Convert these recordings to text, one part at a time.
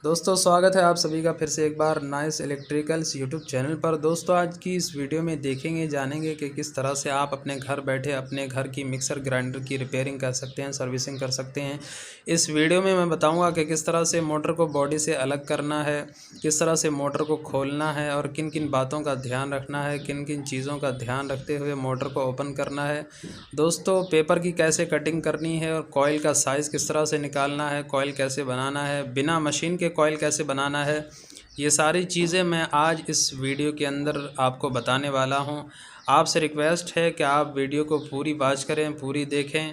दोस्तों स्वागत है आप सभी का फिर से एक बार नाइस इलेक्ट्रिकल्स यूट्यूब चैनल पर। दोस्तों आज की इस वीडियो में देखेंगे जानेंगे कि किस तरह से आप अपने घर बैठे अपने घर की मिक्सर ग्राइंडर की रिपेयरिंग कर सकते हैं, सर्विसिंग कर सकते हैं। इस वीडियो में मैं बताऊंगा कि किस तरह से मोटर को बॉडी से अलग करना है, किस तरह से मोटर को खोलना है और किन किन बातों का ध्यान रखना है, किन किन चीज़ों का ध्यान रखते हुए मोटर को ओपन करना है। दोस्तों पेपर की कैसे कटिंग करनी है और कॉइल का साइज़ किस तरह से निकालना है, कॉइल कैसे बनाना है, बिना मशीन के कॉइल कैसे बनाना है, ये सारी चीज़ें मैं आज इस वीडियो के अंदर आपको बताने वाला हूं। आपसे रिक्वेस्ट है कि आप वीडियो को पूरी वॉच करें, पूरी देखें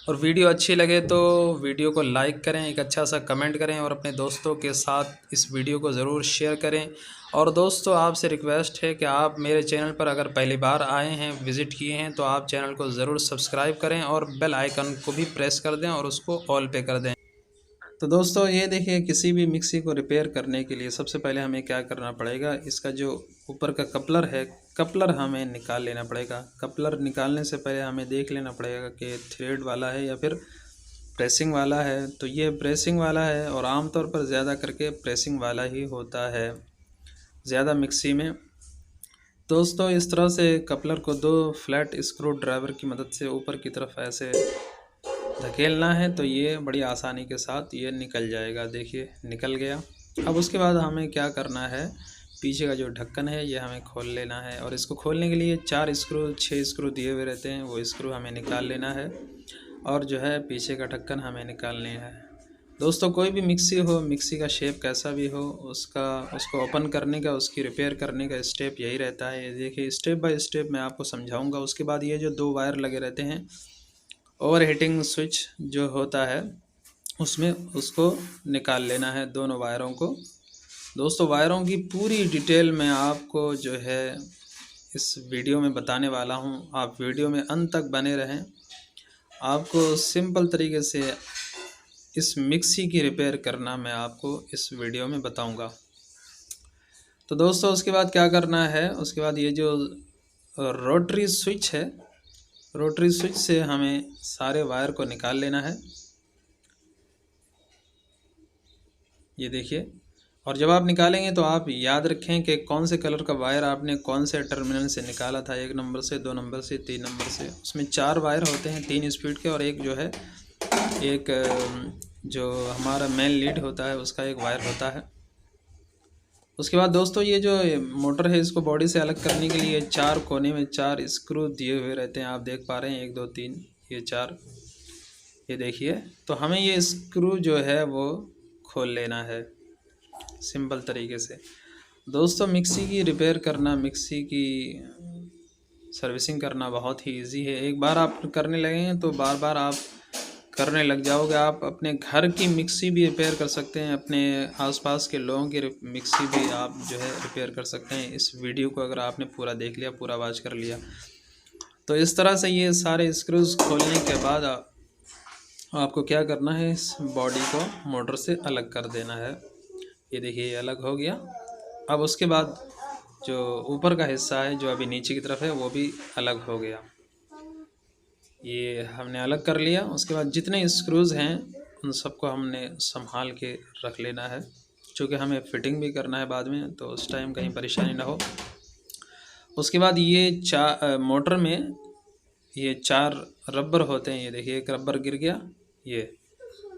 और वीडियो अच्छी लगे तो वीडियो को लाइक करें, एक अच्छा सा कमेंट करें और अपने दोस्तों के साथ इस वीडियो को ज़रूर शेयर करें। और दोस्तों आपसे रिक्वेस्ट है कि आप मेरे चैनल पर अगर पहली बार आए हैं, विज़िट किए हैं, तो आप चैनल को ज़रूर सब्सक्राइब करें और बेल आइकन को भी प्रेस कर दें और उसको ऑल पे कर दें। तो दोस्तों ये देखिए, किसी भी मिक्सी को रिपेयर करने के लिए सबसे पहले हमें क्या करना पड़ेगा, इसका जो ऊपर का कपलर है, कपलर हमें निकाल लेना पड़ेगा। कपलर निकालने से पहले हमें देख लेना पड़ेगा कि थ्रेड वाला है या फिर प्रेसिंग वाला है। तो ये प्रेसिंग वाला है और आमतौर पर ज़्यादा करके प्रेसिंग वाला ही होता है ज़्यादा मिक्सी में। दोस्तों इस तरह से कपलर को दो फ्लैट स्क्रू ड्राइवर की मदद से ऊपर की तरफ ऐसे धकेलना है तो ये बड़ी आसानी के साथ ये निकल जाएगा। देखिए निकल गया। अब उसके बाद हमें क्या करना है, पीछे का जो ढक्कन है ये हमें खोल लेना है और इसको खोलने के लिए 4 स्क्रू 6 स्क्रू दिए हुए रहते हैं, वो स्क्रू हमें निकाल लेना है और जो है पीछे का ढक्कन हमें निकालने है। दोस्तों कोई भी मिक्सी हो, मिक्सी का शेप कैसा भी हो, उसको ओपन करने का, उसकी रिपेयर करने का स्टेप यही रहता है। ये देखिए स्टेप बाय स्टेप मैं आपको समझाऊंगा। उसके बाद ये जो 2 वायर लगे रहते हैं, ओवर हीटिंग स्विच जो होता है उसमें उसको निकाल लेना है, दोनों वायरों को। दोस्तों वायरों की पूरी डिटेल मैं आपको जो है इस वीडियो में बताने वाला हूं, आप वीडियो में अंत तक बने रहें। आपको सिंपल तरीके से इस मिक्सी की रिपेयर करना मैं आपको इस वीडियो में बताऊंगा। तो दोस्तों उसके बाद क्या करना है, उसके बाद ये जो रोटरी स्विच है, रोटरी स्विच से हमें सारे वायर को निकाल लेना है। ये देखिए, और जब आप निकालेंगे तो आप याद रखें कि कौन से कलर का वायर आपने कौन से टर्मिनल से निकाला था, 1 नंबर से, 2 नंबर से, 3 नंबर से। उसमें 4 वायर होते हैं 3 स्पीड के और एक जो है एक जो हमारा मेन लीड होता है उसका एक वायर होता है। उसके बाद दोस्तों ये जो मोटर है इसको बॉडी से अलग करने के लिए 4 कोने में 4 स्क्रू दिए हुए रहते हैं, आप देख पा रहे हैं 1 2 3 ये 4, ये देखिए। तो हमें ये स्क्रू जो है वो खोल लेना है सिंपल तरीके से। दोस्तों मिक्सी की रिपेयर करना, मिक्सी की सर्विसिंग करना बहुत ही इजी है। एक बार आप करने लगेंगे तो बार बार आप करने लग जाओगे। आप अपने घर की मिक्सी भी रिपेयर कर सकते हैं, अपने आसपास के लोगों की मिक्सी भी आप जो है रिपेयर कर सकते हैं। इस वीडियो को अगर आपने पूरा देख लिया, पूरा वॉच कर लिया, तो इस तरह से ये सारे स्क्रूज खोलने के बाद आपको क्या करना है, इस बॉडी को मोटर से अलग कर देना है। ये देखिए ये अलग हो गया। अब उसके बाद जो ऊपर का हिस्सा है जो अभी नीचे की तरफ है वो भी अलग हो गया। ये हमने अलग कर लिया। उसके बाद जितने स्क्रूज़ हैं उन सबको हमने संभाल के रख लेना है, क्योंकि हमें फिटिंग भी करना है बाद में, तो उस टाइम कहीं परेशानी ना हो। उसके बाद ये मोटर में ये 4 रबर होते हैं। ये देखिए एक रबर गिर गया, ये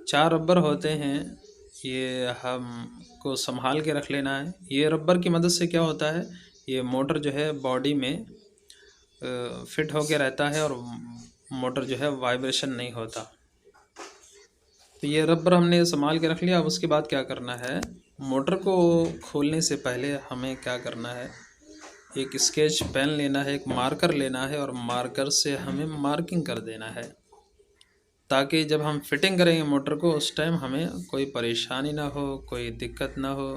4 रबर होते हैं, ये हमको संभाल के रख लेना है। ये रबर की मदद से क्या होता है, ये मोटर जो है बॉडी में फिट होके रहता है और मोटर जो है वाइब्रेशन नहीं होता। तो ये रबर हमने संभाल के रख लिया। अब उसके बाद क्या करना है, मोटर को खोलने से पहले हमें क्या करना है, एक स्केच पेन लेना है, एक मार्कर लेना है और मार्कर से हमें मार्किंग कर देना है, ताकि जब हम फिटिंग करेंगे मोटर को उस टाइम हमें कोई परेशानी ना हो, कोई दिक्कत ना हो।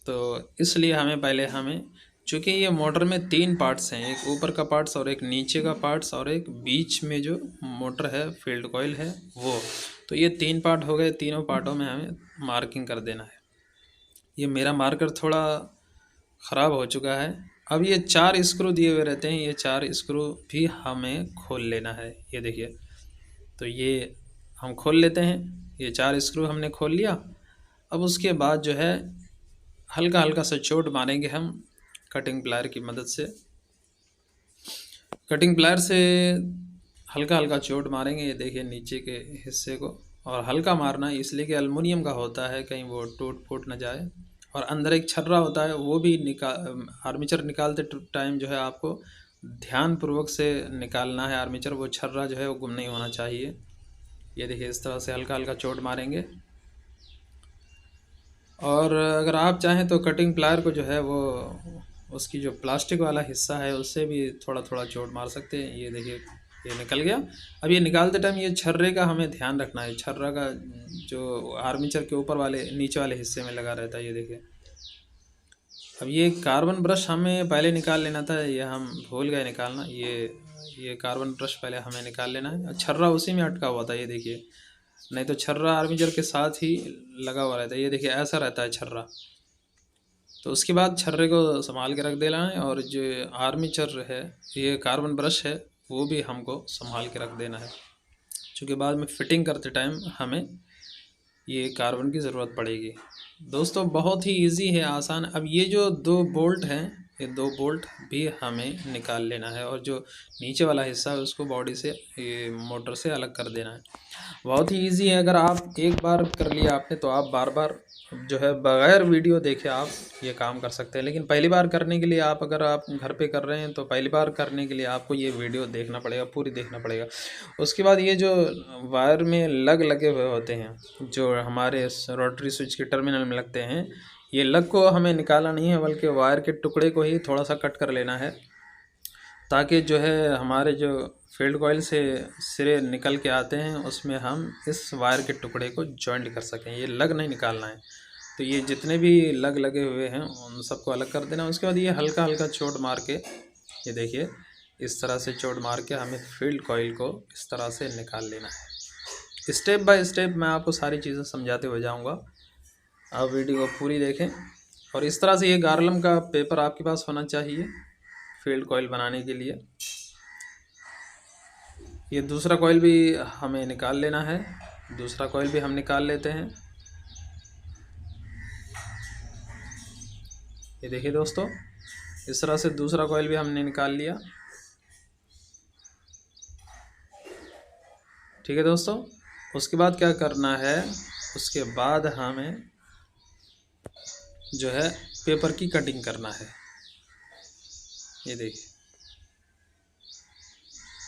तो इसलिए हमें चूँकि ये मोटर में 3 पार्ट्स हैं, एक ऊपर का पार्ट्स और एक नीचे का पार्ट्स और एक बीच में जो मोटर है, फील्ड कॉइल है वो, तो ये 3 पार्ट हो गए। तीनों पार्टों में हमें मार्किंग कर देना है। ये मेरा मार्कर थोड़ा ख़राब हो चुका है। अब ये 4 स्क्रू दिए हुए रहते हैं, ये 4 स्क्रू भी हमें खोल लेना है। ये देखिए, तो ये हम खोल लेते हैं। ये 4 स्क्रू हमने खोल लिया। अब उसके बाद जो है हल्का हल्का सा चोट मारेंगे हम कटिंग प्लायर की मदद से। कटिंग प्लायर से हल्का हल्का चोट मारेंगे, ये देखिए नीचे के हिस्से को। और हल्का मारना है इसलिए कि एल्युमिनियम का होता है, कहीं वो टूट फूट ना जाए। और अंदर एक छर्रा होता है, वो भी आर्मेचर निकालते टाइम जो है आपको ध्यानपूर्वक से निकालना है आर्मेचर। वो छर्रा जो है वो गुम नहीं होना चाहिए। ये देखिए इस तरह से हल्का हल्का चोट मारेंगे। और अगर आप चाहें तो कटिंग प्लायर को जो है वो उसकी जो प्लास्टिक वाला हिस्सा है उससे भी थोड़ा थोड़ा चोट मार सकते हैं। ये देखिए ये निकल गया। अब ये निकालते टाइम ये छर्रे का हमें ध्यान रखना है, छर्रा का जो आर्मेचर के ऊपर वाले नीचे वाले हिस्से में लगा रहता है। ये देखिए अब ये कार्बन ब्रश हमें पहले निकाल लेना था, ये हम भूल गए निकालना। ये कार्बन ब्रश पहले हमें निकाल लेना है। छर्रा उसी में अटका हुआ था, ये देखिए, नहीं तो छर्रा आर्मेचर के साथ ही लगा हुआ रहता है। ये देखिए ऐसा रहता है छर्रा। तो उसके बाद छर्रे को संभाल के रख देना है। और जो आर्मेचर है, ये कार्बन ब्रश है, वो भी हमको संभाल के रख देना है, क्योंकि बाद में फिटिंग करते टाइम हमें ये कार्बन की ज़रूरत पड़ेगी। दोस्तों बहुत ही इजी है, आसान। अब ये जो 2 बोल्ट हैं, ये 2 बोल्ट भी हमें निकाल लेना है। और जो नीचे वाला हिस्सा है उसको बॉडी से, ये मोटर से अलग कर देना है। बहुत ही इजी है। अगर आप एक बार कर लिया आपने तो आप बार बार जो है बगैर वीडियो देखे आप ये काम कर सकते हैं। लेकिन पहली बार करने के लिए अगर आप घर पे कर रहे हैं तो पहली बार करने के लिए आपको ये वीडियो देखना पड़ेगा, पूरी देखना पड़ेगा। उसके बाद ये जो वायर में लगे हुए होते हैं, जो हमारे रोटरी स्विच के टर्मिनल में लगते हैं, ये लग को हमें निकालना नहीं है, बल्कि वायर के टुकड़े को ही थोड़ा सा कट कर लेना है, ताकि जो है हमारे जो फील्ड कॉइल से सिरे निकल के आते हैं उसमें हम इस वायर के टुकड़े को जॉइंट कर सकें। ये लग नहीं निकालना है। तो ये जितने भी लगे हुए हैं उन सबको अलग कर देना। उसके बाद ये हल्का हल्का चोट मार के, ये देखिए इस तरह से चोट मार के हमें फील्ड कॉइल को इस तरह से निकाल लेना है। स्टेप बाय स्टेप मैं आपको सारी चीज़ें समझाते हुए जाऊँगा, आप वीडियो को पूरी देखें। और इस तरह से ये गार्लम का पेपर आपके पास होना चाहिए फील्ड कॉइल बनाने के लिए। ये दूसरा कॉइल भी हमें निकाल लेना है, दूसरा कॉइल भी हम निकाल लेते हैं। ये देखिए दोस्तों, इस तरह से दूसरा कॉइल भी हमने निकाल लिया। ठीक है दोस्तों, उसके बाद क्या करना है, उसके बाद हमें जो है पेपर की कटिंग करना है। ये देखिए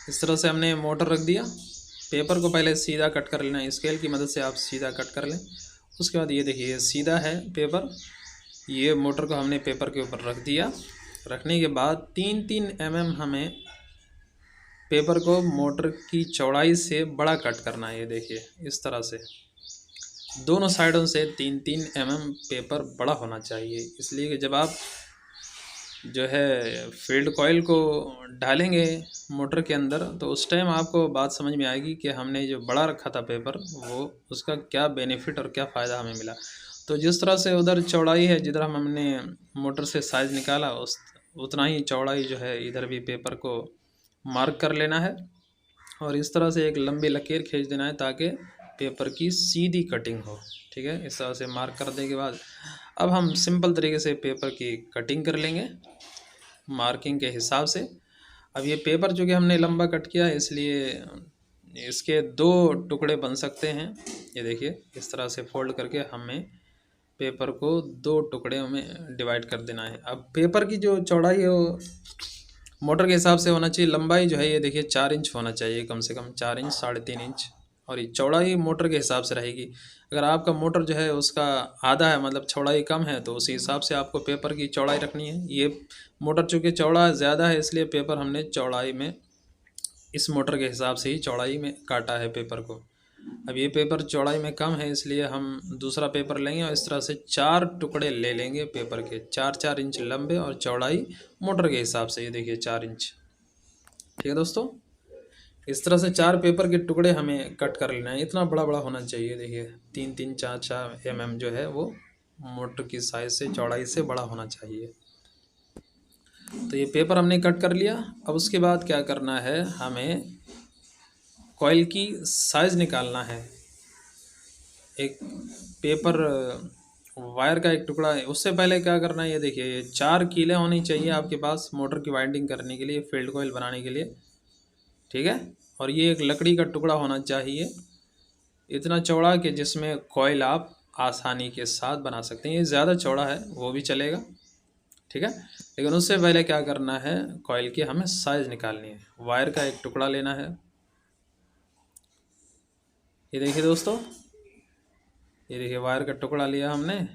इस तरह से हमने मोटर रख दिया। पेपर को पहले सीधा कट कर लेना है, स्केल की मदद से आप सीधा कट कर लें। उसके बाद ये देखिए सीधा है पेपर, ये मोटर को हमने पेपर के ऊपर रख दिया। रखने के बाद 3-3 mm हमें पेपर को मोटर की चौड़ाई से बड़ा कट करना है। ये देखिए इस तरह से दोनों साइडों से 3-3 mm पेपर बड़ा होना चाहिए, इसलिए कि जब आप जो है फील्ड कॉइल को डालेंगे मोटर के अंदर तो उस टाइम आपको बात समझ में आएगी कि हमने जो बड़ा रखा था पेपर, वो उसका क्या बेनिफिट और क्या फ़ायदा हमें मिला। तो जिस तरह से उधर चौड़ाई है, जिधर हमने मोटर से साइज़ निकाला उतना ही चौड़ाई जो है इधर भी पेपर को मार्क कर लेना है। और इस तरह से एक लंबी लकीर खींच देना है ताकि पेपर की सीधी कटिंग हो। ठीक है, इस तरह से मार्क कर देने के बाद अब हम सिंपल तरीके से पेपर की कटिंग कर लेंगे मार्किंग के हिसाब से। अब ये पेपर जो कि हमने लंबा कट किया है, इसलिए इसके 2 टुकड़े बन सकते हैं। ये देखिए इस तरह से फोल्ड करके हमें पेपर को 2 टुकड़े में डिवाइड कर देना है। अब पेपर की जो चौड़ाई है वो मोटर के हिसाब से होना चाहिए। लंबाई जो है ये देखिए 4 इंच होना चाहिए, कम से कम 4 इंच 3.5 इंच। और ये चौड़ाई मोटर के हिसाब से रहेगी। अगर आपका मोटर जो है उसका आधा है, मतलब चौड़ाई कम है, तो उसी हिसाब से आपको पेपर की चौड़ाई रखनी है। ये मोटर चूँकि चौड़ा ज़्यादा है, इसलिए पेपर हमने चौड़ाई में इस मोटर के हिसाब से ही चौड़ाई में काटा है पेपर को। अब ये पेपर चौड़ाई में कम है, इसलिए हम दूसरा पेपर लेंगे और इस तरह से 4 टुकड़े ले लेंगे पेपर के, 4-4 इंच लंबे और चौड़ाई मोटर के हिसाब से। ये देखिए 4 इंच। ठीक है दोस्तों, इस तरह से 4 पेपर के टुकड़े हमें कट कर लेना है। इतना बड़ा बड़ा होना चाहिए, देखिए 3-3 4-4 mm जो है वो मोटर की साइज़ से चौड़ाई से बड़ा होना चाहिए। तो ये पेपर हमने कट कर लिया। अब उसके बाद क्या करना है, हमें कॉइल की साइज़ निकालना है। एक पेपर वायर का एक टुकड़ा है। उससे पहले क्या करना है, ये देखिए, ये 4 कीलें होनी चाहिए आपके पास मोटर की वाइंडिंग करने के लिए, फील्ड कॉइल बनाने के लिए, ठीक है। और ये एक लकड़ी का टुकड़ा होना चाहिए इतना चौड़ा कि जिसमें कॉइल आप आसानी के साथ बना सकते हैं। ये ज़्यादा चौड़ा है वो भी चलेगा, ठीक है। लेकिन उससे पहले क्या करना है, कॉइल की हमें साइज़ निकालनी है। वायर का एक टुकड़ा लेना है, ये देखिए दोस्तों, ये देखिए वायर का टुकड़ा लिया हमने।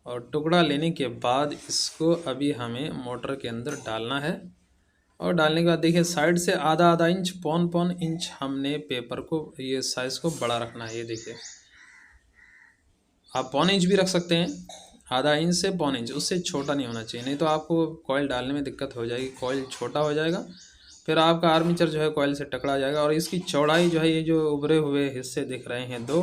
और टुकड़ा लेने के बाद इसको अभी हमें मोटर के अंदर डालना है। और डालने के बाद देखिए साइड से आधा आधा इंच, पौन पौन इंच हमने पेपर को, ये साइज़ को बड़ा रखना है। ये देखिए, आप पौन इंच भी रख सकते हैं, आधा इंच से पौन इंच, उससे छोटा नहीं होना चाहिए, नहीं तो आपको कॉइल डालने में दिक्कत हो जाएगी, कॉइल छोटा हो जाएगा, फिर आपका आर्मेचर जो है कॉइल से टकरा जाएगा। और इसकी चौड़ाई जो है, ये जो उभरे हुए हिस्से दिख रहे हैं दो,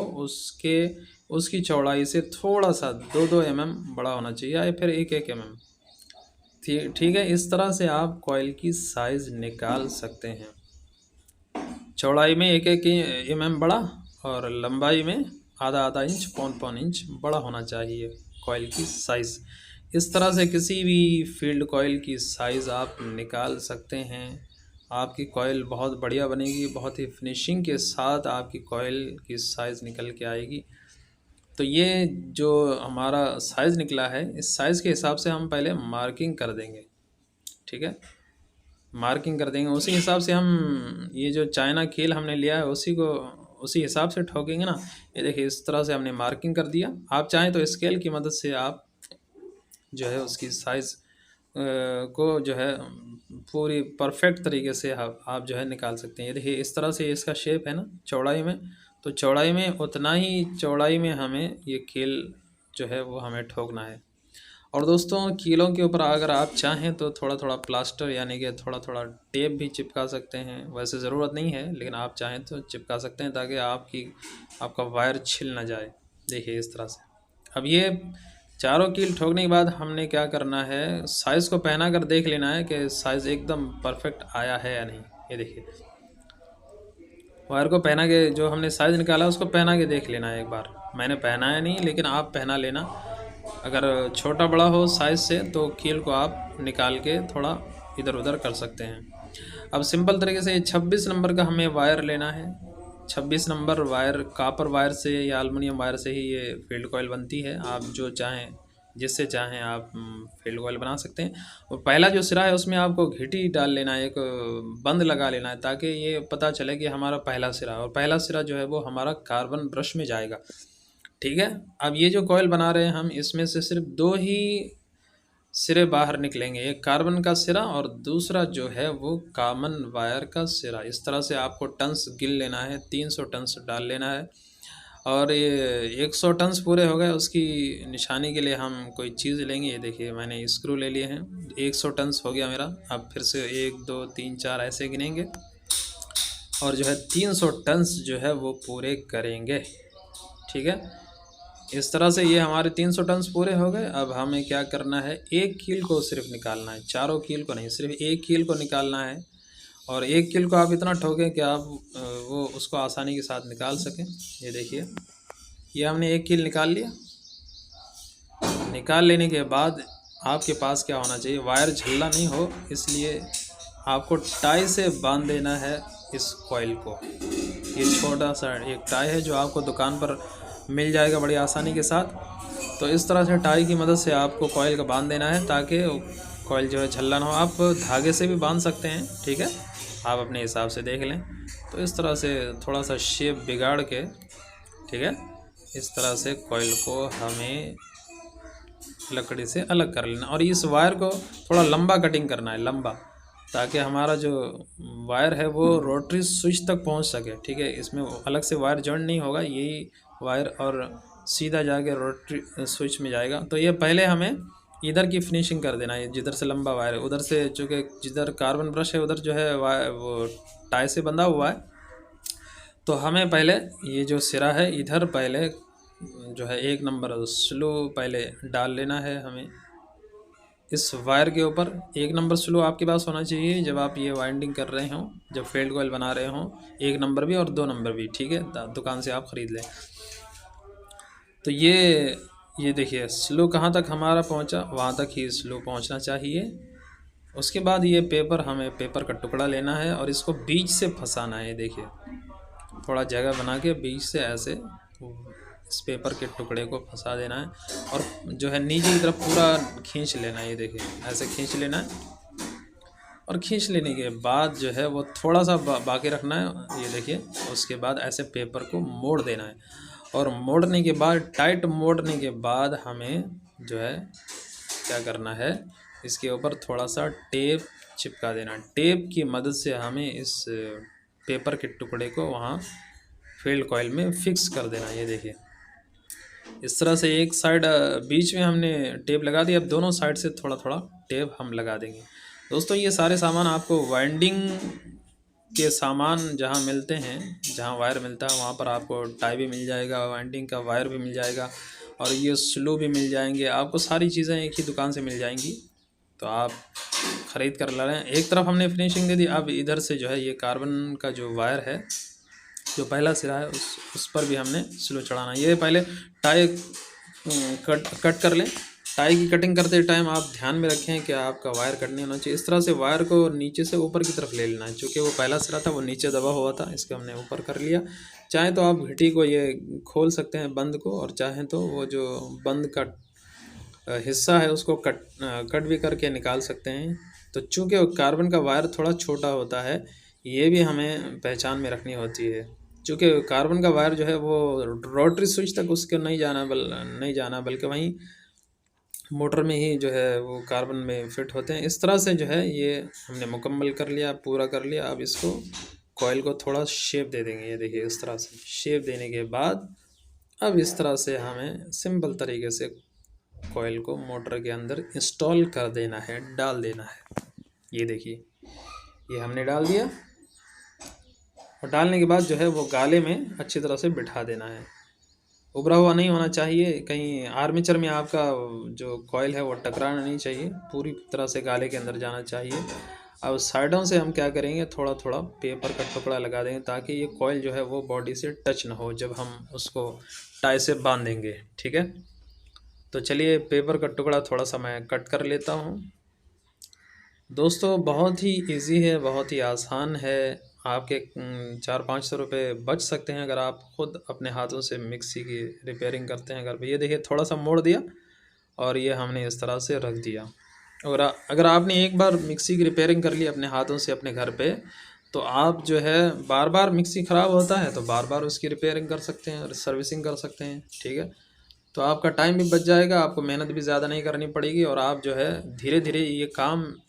उसकी चौड़ाई से थोड़ा सा 2-2 mm बड़ा होना चाहिए, या फिर 1-1 mm, ठीक है। इस तरह से आप कॉइल की साइज़ निकाल सकते हैं। चौड़ाई में 1-1 mm बड़ा और लंबाई में आधा आधा इंच, पौन पौन इंच बड़ा होना चाहिए कॉइल की साइज़। इस तरह से किसी भी फील्ड कॉइल की साइज़ आप निकाल सकते हैं। आपकी कॉइल बहुत बढ़िया बनेगी, बहुत ही फिनिशिंग के साथ आपकी कॉइल की साइज़ निकल के आएगी। तो ये जो हमारा साइज़ निकला है, इस साइज़ के हिसाब से हम पहले मार्किंग कर देंगे, ठीक है। मार्किंग कर देंगे, उसी हिसाब से हम, ये जो चाइना कील हमने लिया है उसी हिसाब से ठोकेंगे ना। ये देखिए, इस तरह से हमने मार्किंग कर दिया। आप चाहें तो स्केल की मदद से आप जो है उसकी साइज़ को जो है पूरी परफेक्ट तरीके से आप जो है निकाल सकते हैं। ये देखिए, इस तरह से इसका शेप है ना चौड़ाई में, तो चौड़ाई में उतना ही चौड़ाई में हमें ये कील जो है वो हमें ठोकना है। और दोस्तों, कीलों के ऊपर अगर आप चाहें तो थोड़ा थोड़ा प्लास्टर यानी कि थोड़ा थोड़ा टेप भी चिपका सकते हैं। वैसे ज़रूरत नहीं है, लेकिन आप चाहें तो चिपका सकते हैं, ताकि आपका वायर छिल ना जाए। देखिए इस तरह से। अब ये चारों कील ठोकने के बाद हमने क्या करना है, साइज़ को पहना कर देख लेना है कि साइज़ एकदम परफेक्ट आया है या नहीं। ये देखिए, वायर को पहना के जो हमने साइज़ निकाला उसको पहना के देख लेना है एक बार। मैंने पहनाया नहीं, लेकिन आप पहना लेना। अगर छोटा बड़ा हो साइज़ से तो कील को आप निकाल के थोड़ा इधर उधर कर सकते हैं। अब सिंपल तरीके से 26 नंबर का हमें वायर लेना है। 26 नंबर वायर, कापर वायर से या एलुमिनियम वायर से ही ये फील्ड कॉइल बनती है। आप जो चाहें, जिससे चाहें आप फील्ड कॉइल बना सकते हैं। और पहला जो सिरा है उसमें आपको घिटी डाल लेना है, एक बंद लगा लेना है, ताकि ये पता चले कि हमारा पहला सिरा, और पहला सिरा जो है वो हमारा कार्बन ब्रश में जाएगा, ठीक है। अब ये जो कॉइल बना रहे हैं हम, इसमें से सिर्फ 2 ही सिरे बाहर निकलेंगे, एक कार्बन का सिरा और दूसरा जो है वो कॉमन वायर का सिरा। इस तरह से आपको टन्स गिन लेना है, 300 टन्स डाल लेना है। और ये 100 टन्स पूरे हो गए, उसकी निशानी के लिए हम कोई चीज़ लेंगे। ये देखिए, मैंने स्क्रू ले लिए हैं। 100 टन्स हो गया मेरा। अब फिर से 1 2 3 4 ऐसे गिनेंगे, और जो है 300 टन्स जो है वो पूरे करेंगे, ठीक है। इस तरह से ये हमारे 300 टन्स पूरे हो गए। अब हमें क्या करना है, एक कील को सिर्फ निकालना है, चारों कील को नहीं, सिर्फ एक कील को निकालना है। और एक कील को आप इतना ठोकें कि आप वो उसको आसानी के साथ निकाल सकें। ये देखिए, ये हमने एक कील निकाल लिया। निकाल लेने के बाद आपके पास क्या होना चाहिए, वायर झल्ला नहीं हो, इसलिए आपको टाई से बांध देना है इस कॉइल को। ये छोटा सा एक टाई है जो आपको दुकान पर मिल जाएगा बड़ी आसानी के साथ। तो इस तरह से टाई की मदद से आपको कॉइल का बांध देना है, ताकि कॉइल जो है झल्ला ना हो। आप धागे से भी बांध सकते हैं, ठीक है, आप अपने हिसाब से देख लें। तो इस तरह से थोड़ा सा शेप बिगाड़ के, ठीक है, इस तरह से कॉइल को हमें लकड़ी से अलग कर लेना। और इस वायर को थोड़ा लंबा कटिंग करना है, लंबा, ताकि हमारा जो वायर है वो रोटरी स्विच तक पहुंच सके, ठीक है। इसमें अलग से वायर जॉइंट नहीं होगा, यही वायर और सीधा जाके रोटरी स्विच में जाएगा। तो ये पहले हमें इधर की फिनिशिंग कर देना है, जिधर से लंबा वायर है उधर से, चूँकि जिधर कार्बन ब्रश है उधर जो है वायर वो टाई से बंधा हुआ है। तो हमें पहले ये जो सिरा है इधर पहले जो है 1 नंबर स्लू पहले डाल लेना है हमें इस वायर के ऊपर। 1 नंबर स्लू आपके पास होना चाहिए जब आप ये वाइंडिंग कर रहे हों, जब फील्ड कॉइल बना रहे हों। 1 नंबर भी और 2 नंबर भी, ठीक है, दुकान से आप ख़रीद लें। तो ये देखिए स्लो कहाँ तक हमारा पहुँचा, वहाँ तक ही स्लो पहुँचना चाहिए। उसके बाद ये हमें पेपर का टुकड़ा लेना है और इसको बीच से फंसाना है। ये देखिए थोड़ा जगह बना के बीच से ऐसे इस पेपर के टुकड़े को फंसा देना है और जो है नीचे की तरफ पूरा खींच लेना है। ये देखिए ऐसे खींच लेना है और खींच लेने के बाद जो है वो थोड़ा सा बाकी रखना है। ये देखिए उसके बाद ऐसे पेपर को मोड़ देना है और मोड़ने के बाद टाइट मोड़ने के बाद हमें जो है क्या करना है, इसके ऊपर थोड़ा सा टेप चिपका देना। टेप की मदद से हमें इस पेपर के टुकड़े को वहाँ फील्ड कॉइल में फिक्स कर देना। ये देखिए इस तरह से एक साइड बीच में हमने टेप लगा दी, अब दोनों साइड से थोड़ा थोड़ा टेप हम लगा देंगे। दोस्तों ये सारे सामान आपको वाइंडिंग के सामान जहाँ मिलते हैं, जहाँ वायर मिलता है वहाँ पर आपको टाई भी मिल जाएगा, वाइंडिंग का वायर भी मिल जाएगा और ये स्लू भी मिल जाएंगे। आपको सारी चीज़ें एक ही दुकान से मिल जाएंगी, तो आप ख़रीद कर ला रहे हैं। एक तरफ हमने फिनिशिंग दे दी, अब इधर से जो है ये कार्बन का जो वायर है, जो पहला सिरा है उस पर भी हमने स्लो चढ़ाना। ये पहले टाई कट कर लें। टाई की कटिंग करते टाइम आप ध्यान में रखें कि आपका वायर कट नहीं होना चाहिए। इस तरह से वायर को नीचे से ऊपर की तरफ ले लेना है। चूँकि वो पहला सिरा था वो नीचे दबा हुआ था, इसको हमने ऊपर कर लिया। चाहे तो आप घिटी को ये खोल सकते हैं बंद को, और चाहें तो वो जो बंद का हिस्सा है उसको कट भी करके निकाल सकते हैं। तो चूँकि कार्बन का वायर थोड़ा छोटा होता है, ये भी हमें पहचान में रखनी होती है। चूँकि कार्बन का वायर जो है वो रोटरी स्विच तक उसके नहीं जाना बल्कि वहीं मोटर में ही जो है वो कार्बन में फिट होते हैं। इस तरह से जो है ये हमने मुकम्मल कर लिया, पूरा कर लिया। अब इसको कॉइल को थोड़ा शेप दे देंगे। ये देखिए इस तरह से शेप देने के बाद अब इस तरह से हमें सिंपल तरीके से कॉइल को मोटर के अंदर इंस्टॉल कर देना है, डाल देना है। ये देखिए ये हमने डाल दिया और डालने के बाद जो है वो गाले में अच्छी तरह से बिठा देना है। उभरा हुआ नहीं होना चाहिए, कहीं आर्मेचर में आपका जो कॉइल है वो टकराना नहीं चाहिए, पूरी तरह से गाले के अंदर जाना चाहिए। अब साइडों से हम क्या करेंगे, थोड़ा थोड़ा पेपर का टुकड़ा लगा देंगे ताकि ये कॉइल जो है वो बॉडी से टच ना हो जब हम उसको टाई से बांधेंगे। ठीक है, तो चलिए पेपर का टुकड़ा थोड़ा सा मैं कट कर लेता हूँ। दोस्तों बहुत ही इजी है, बहुत ही आसान है। आपके 400-500 रुपये बच सकते हैं अगर आप ख़ुद अपने हाथों से मिक्सी की रिपेयरिंग करते हैं घर पे। ये देखिए थोड़ा सा मोड़ दिया और ये हमने इस तरह से रख दिया। और अगर आपने एक बार मिक्सी की रिपेयरिंग कर ली अपने हाथों से अपने घर पे, तो आप जो है बार बार मिक्सी ख़राब होता है तो बार बार उसकी रिपेयरिंग कर सकते हैं और सर्विसिंग कर सकते हैं। ठीक है, तो आपका टाइम भी बच जाएगा, आपको मेहनत भी ज़्यादा नहीं करनी पड़ेगी और आप जो है धीरे धीरे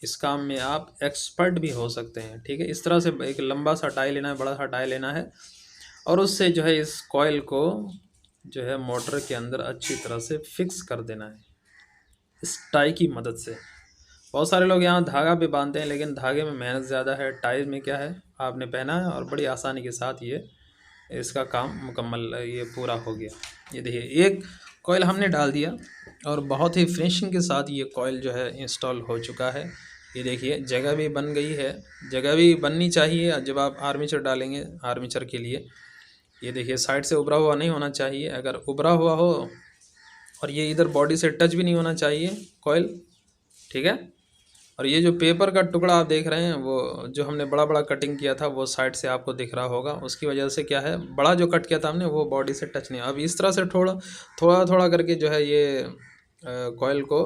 इस काम में आप एक्सपर्ट भी हो सकते हैं। ठीक है, इस तरह से एक लंबा सा टाई लेना है, बड़ा सा टाई लेना है और उससे जो है इस कॉइल को जो है मोटर के अंदर अच्छी तरह से फिक्स कर देना है इस टाई की मदद से। बहुत सारे लोग यहाँ धागा भी बांधते हैं, लेकिन धागे में मेहनत ज़्यादा है। टाई में क्या है, आपने पहना है और बड़ी आसानी के साथ ये इसका काम मुकम्मल ये पूरा हो गया। ये देखिए एक कॉइल हमने डाल दिया और बहुत ही फिनिशिंग के साथ ये कॉइल जो है इंस्टॉल हो चुका है। ये देखिए जगह भी बन गई है, जगह भी बननी चाहिए जब आप आर्मेचर डालेंगे आर्मेचर के लिए। ये देखिए साइड से उभरा हुआ नहीं होना चाहिए, अगर उभरा हुआ हो और ये इधर बॉडी से टच भी नहीं होना चाहिए कॉइल। ठीक है, और ये जो पेपर का टुकड़ा आप देख रहे हैं वो जो हमने बड़ा बड़ा कटिंग किया था वो साइड से आपको दिख रहा होगा, उसकी वजह से क्या है बड़ा जो कट किया था हमने वो बॉडी से टच नहीं। अब इस तरह से थोड़ा करके जो है ये कॉइल को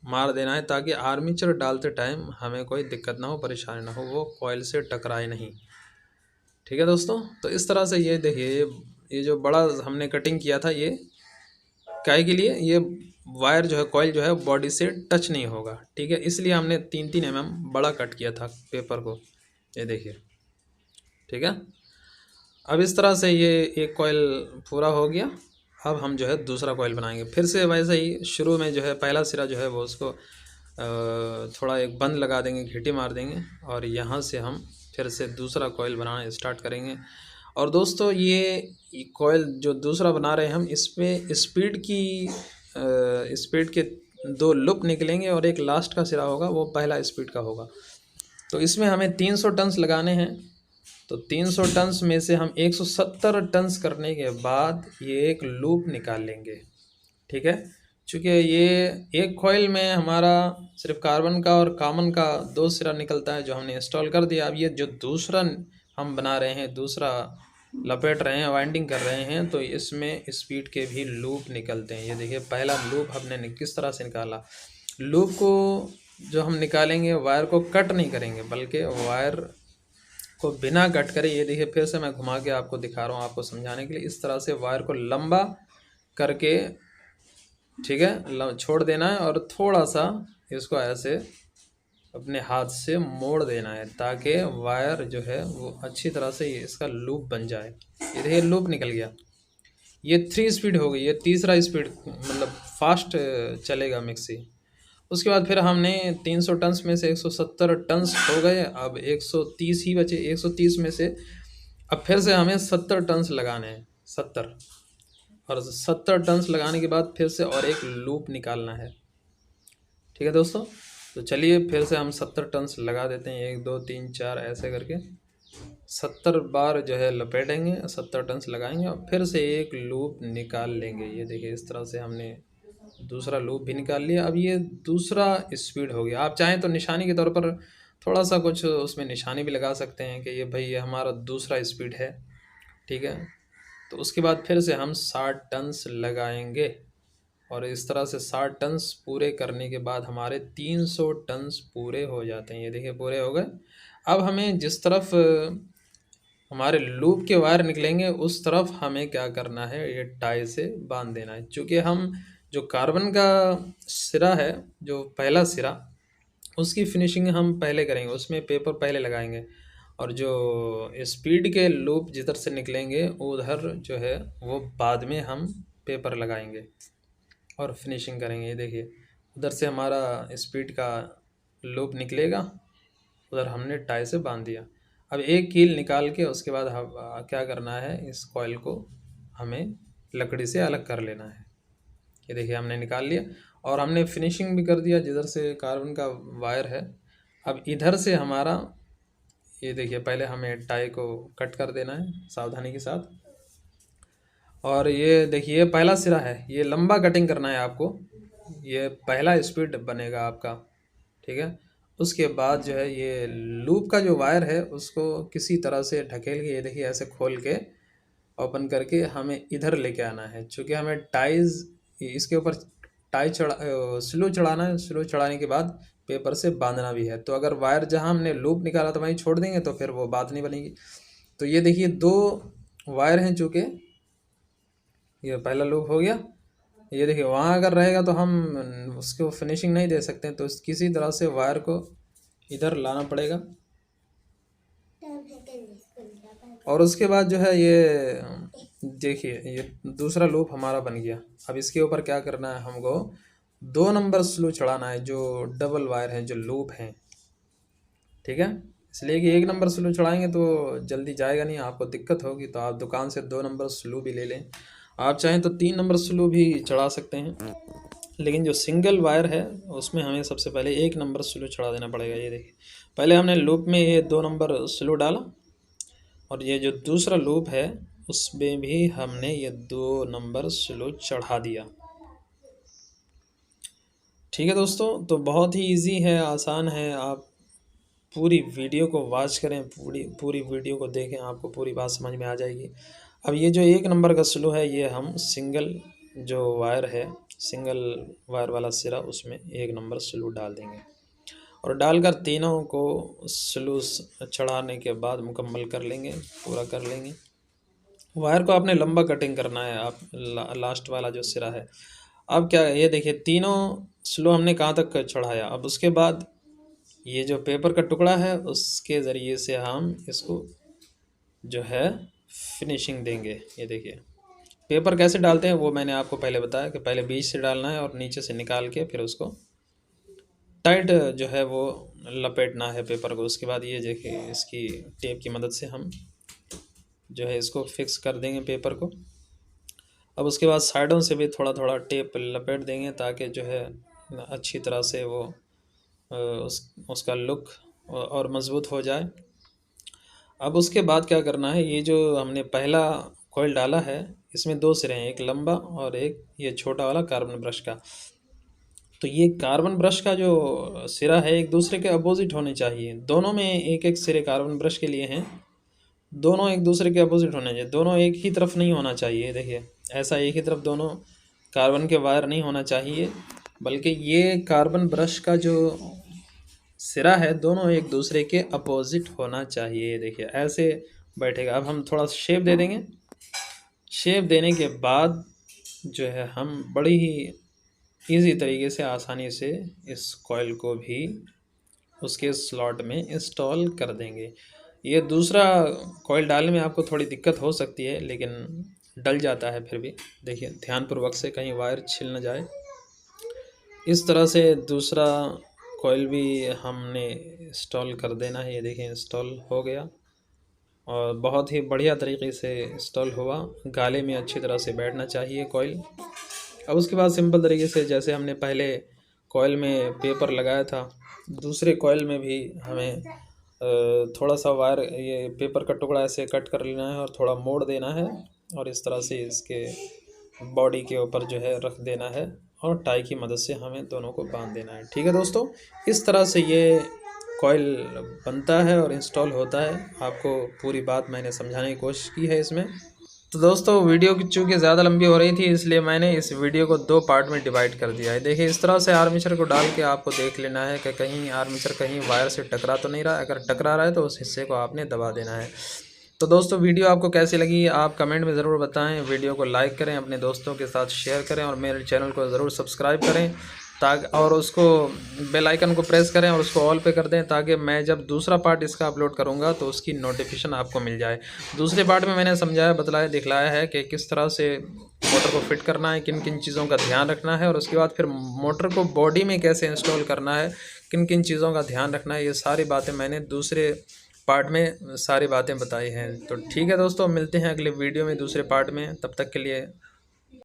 मार देना है ताकि आर्मेचर डालते टाइम हमें कोई दिक्कत ना हो, परेशानी ना हो, वो कॉइल से टकराए नहीं। ठीक है दोस्तों, तो इस तरह से ये देखिए ये जो बड़ा हमने कटिंग किया था ये काय के लिए, ये वायर जो है कॉइल जो है बॉडी से टच नहीं होगा। ठीक है, इसलिए हमने 3-3 mm बड़ा कट किया था पेपर को। ये देखिए ठीक है, अब इस तरह से ये एक कॉइल पूरा हो गया। अब हम जो है दूसरा कॉइल बनाएंगे फिर से वैसे ही। शुरू में जो है पहला सिरा जो है वो उसको थोड़ा एक बंद लगा देंगे, घिटी मार देंगे और यहाँ से हम फिर से दूसरा कॉइल बनाना स्टार्ट करेंगे। और दोस्तों ये कॉइल जो दूसरा बना रहे हैं हम, इस पर स्पीड के 2 लूप निकलेंगे और एक लास्ट का सिरा होगा वो पहला स्पीड का होगा। तो इसमें हमें 300 टर्न्स लगाने हैं। तो 300 टन्स में से हम 170 टन्स करने के बाद ये एक लूप निकाल लेंगे। ठीक है, चूँकि ये एक कॉइल में हमारा सिर्फ कार्बन का और कॉमन का 2 सिरा निकलता है जो हमने इंस्टॉल कर दिया। अब ये जो दूसरा हम बना रहे हैं, दूसरा लपेट रहे हैं, वाइंडिंग कर रहे हैं, तो इसमें स्पीड के भी लूप निकलते हैं। ये देखिए पहला लूप हमने किस तरह से निकाला। लूप को जो हम निकालेंगे वायर को कट नहीं करेंगे, बल्कि वायर को बिना कट करे, ये देखिए फिर से मैं घुमा के आपको दिखा रहा हूँ आपको समझाने के लिए। इस तरह से वायर को लंबा करके, ठीक है, छोड़ देना है और थोड़ा सा इसको ऐसे अपने हाथ से मोड़ देना है ताकि वायर जो है वो अच्छी तरह से इसका लूप बन जाए। ये देखिए लूप निकल गया। ये 3 स्पीड हो गई, ये तीसरा स्पीड मतलब फास्ट चलेगा मिक्सी। उसके बाद फिर हमने 300 टन्स में से 170 टन्स हो गए, अब 130 ही बचे। 130 में से अब फिर से हमें 70 टन्स लगाने हैं, 70, और 70 टन्स लगाने के बाद फिर से और एक लूप निकालना है। ठीक है दोस्तों, तो चलिए फिर से हम 70 टन्स लगा देते हैं। 1 2 3 4 ऐसे करके 70 बार जो है लपेटेंगे, 70 टन्स लगाएंगे और फिर से एक लूप निकाल लेंगे। ये देखिए इस तरह से हमने दूसरा लूप भी निकाल लिया। अब ये दूसरा स्पीड हो गया। आप चाहें तो निशानी के तौर पर थोड़ा सा कुछ उसमें निशानी भी लगा सकते हैं कि ये भाई ये हमारा दूसरा स्पीड है। ठीक है, तो उसके बाद फिर से हम 60 टन्स लगाएंगे और इस तरह से 60 टन्स पूरे करने के बाद हमारे 300 टन्स पूरे हो जाते हैं। ये देखिए पूरे हो गए। अब हमें जिस तरफ हमारे लूप के वायर निकलेंगे उस तरफ हमें क्या करना है, ये टाई से बांध देना है। क्योंकि हम जो कार्बन का सिरा है, जो पहला सिरा, उसकी फिनिशिंग हम पहले करेंगे, उसमें पेपर पहले लगाएंगे, और जो स्पीड के लूप जिधर से निकलेंगे उधर जो है वो बाद में हम पेपर लगाएंगे और फिनिशिंग करेंगे। ये देखिए उधर से हमारा स्पीड का लूप निकलेगा, उधर हमने टाई से बांध दिया। अब एक कील निकाल के उसके बाद हम क्या करना है, इस कॉइल को हमें लकड़ी से अलग कर लेना है। ये देखिए हमने निकाल लिया और हमने फिनिशिंग भी कर दिया जिधर से कार्बन का वायर है। अब इधर से हमारा, ये देखिए पहले हमें टाई को कट कर देना है सावधानी के साथ। और ये देखिए पहला सिरा है, ये लंबा कटिंग करना है आपको, ये पहला स्पीड बनेगा आपका। ठीक है, उसके बाद जो है ये लूप का जो वायर है उसको किसी तरह से ढकेल के, ये देखिए ऐसे खोल के ओपन करके हमें इधर लेके आना है। चूँकि हमें टाइज इसके ऊपर टाई स्लो चढ़ाना है। स्लो चढ़ाने के बाद पेपर से बांधना भी है। तो अगर वायर जहाँ हमने लूप निकाला था वहीं छोड़ देंगे तो फिर वो बात नहीं बनेगी। तो ये देखिए 2 वायर हैं, चूँकि ये पहला लूप हो गया। ये देखिए वहाँ अगर रहेगा तो हम उसको फिनिशिंग नहीं दे सकते, तो किसी तरह से वायर को इधर लाना पड़ेगा। और उसके बाद जो है ये देखिए ये दूसरा लूप हमारा बन गया। अब इसके ऊपर क्या करना है, हमको 2 नंबर स्लू चढ़ाना है, जो डबल वायर हैं, जो लूप हैं। ठीक है, इसलिए कि 1 नंबर स्लू चढ़ाएंगे तो जल्दी जाएगा नहीं, आपको दिक्कत होगी। तो आप दुकान से 2 नंबर स्लू भी ले लें। आप चाहें तो 3 नंबर स्लू भी चढ़ा सकते हैं, लेकिन जो सिंगल वायर है उसमें हमें सबसे पहले 1 नंबर स्लू चढ़ा देना पड़ेगा। ये देखिए पहले हमने लूप में ये 2 नंबर स्लू डाला और ये जो दूसरा लूप है उसमें भी हमने ये 2 नंबर स्लू चढ़ा दिया। ठीक है दोस्तों, तो बहुत ही इजी है, आसान है। आप पूरी वीडियो को वॉच करें, पूरी वीडियो को देखें, आपको पूरी बात समझ में आ जाएगी। अब ये जो 1 नंबर का स्लू है ये हम सिंगल जो वायर है, सिंगल वायर वाला सिरा, उसमें 1 नंबर स्लू डाल देंगे और डालकर तीनों को स्लू चढ़ाने के बाद मुकम्मल कर लेंगे, पूरा कर लेंगे। वायर को आपने लंबा कटिंग करना है, आप लास्ट वाला जो सिरा है। अब क्या, ये देखिए तीनों स्लू हमने कहाँ तक चढ़ाया। अब उसके बाद ये जो पेपर का टुकड़ा है उसके ज़रिए से हम इसको जो है फिनिशिंग देंगे। ये देखिए पेपर कैसे डालते हैं वो मैंने आपको पहले बताया कि पहले बीच से डालना है और नीचे से निकाल के फिर उसको टाइट जो है वो लपेटना है पेपर को। उसके बाद ये देखिए इसकी टेप की मदद से हम जो है इसको फिक्स कर देंगे पेपर को। अब उसके बाद साइडों से भी थोड़ा थोड़ा टेप लपेट देंगे ताकि जो है अच्छी तरह से वो उसका लुक और मज़बूत हो जाए। अब उसके बाद क्या करना है, ये जो हमने पहला कॉइल डाला है इसमें 2 सिरे हैं, एक लंबा और एक ये छोटा वाला कार्बन ब्रश का। तो ये कार्बन ब्रश का जो सिरा है एक दूसरे के अपोजिट होने चाहिए, दोनों में एक एक सिरे कार्बन ब्रश के लिए हैं, दोनों एक दूसरे के अपोजिट होने चाहिए, दोनों एक ही तरफ नहीं होना चाहिए। देखिए ऐसा एक ही तरफ दोनों कार्बन के वायर नहीं होना चाहिए, बल्कि ये कार्बन ब्रश का जो सिरा है दोनों एक दूसरे के अपोजिट होना चाहिए। देखिए ऐसे बैठेगा। अब हम थोड़ा शेप दे देंगे। शेप देने के बाद जो है हम बड़ी ही इजी तरीके से आसानी से इस कॉइल को भी उसके स्लॉट में इंस्टॉल कर देंगे। ये दूसरा कॉइल डालने में आपको थोड़ी दिक्कत हो सकती है, लेकिन डल जाता है फिर भी। देखिए ध्यानपूर्वक से कहीं वायर छिल न जाए। इस तरह से दूसरा कॉइल भी हमने इंस्टॉल कर देना है। ये देखिए इंस्टॉल हो गया और बहुत ही बढ़िया तरीके से इंस्टॉल हुआ। गाले में अच्छी तरह से बैठना चाहिए कॉइल। अब उसके बाद सिंपल तरीके से जैसे हमने पहले कॉइल में पेपर लगाया था, दूसरे कॉइल में भी हमें थोड़ा सा वायर ये पेपर का टुकड़ा ऐसे कट कर लेना है और थोड़ा मोड़ देना है और इस तरह से इसके बॉडी के ऊपर जो है रख देना है और टाई की मदद से हमें दोनों को बांध देना है। ठीक है दोस्तों, इस तरह से ये कॉइल बनता है और इंस्टॉल होता है। आपको पूरी बात मैंने समझाने की कोशिश की है इसमें। तो दोस्तों वीडियो की चूँकि ज़्यादा लंबी हो रही थी इसलिए मैंने इस वीडियो को 2 पार्ट में डिवाइड कर दिया है। देखिए इस तरह से आर्मेचर को डाल के आपको देख लेना है कि कहीं आर्मेचर कहीं वायर से टकरा तो नहीं रहा। अगर टकरा रहा है तो उस हिस्से को आपने दबा देना है। तो दोस्तों वीडियो आपको कैसी लगी आप कमेंट में ज़रूर बताएं। वीडियो को लाइक करें, अपने दोस्तों के साथ शेयर करें और मेरे चैनल को ज़रूर सब्सक्राइब करें ताकि और उसको बेल आइकन को प्रेस करें और उसको ऑल पे कर दें ताकि मैं जब दूसरा पार्ट इसका अपलोड करूंगा तो उसकी नोटिफिकेशन आपको मिल जाए। दूसरे पार्ट में मैंने समझाया बतलाया दिखलाया है कि किस तरह से मोटर को फिट करना है, किन किन चीज़ों का ध्यान रखना है और उसके बाद फिर मोटर को बॉडी में कैसे इंस्टॉल करना है, किन किन चीज़ों का ध्यान रखना है। ये सारी बातें मैंने दूसरे पार्ट में सारी बातें बताई हैं। तो ठीक है दोस्तों, मिलते हैं अगले वीडियो में दूसरे पार्ट में। तब तक के लिए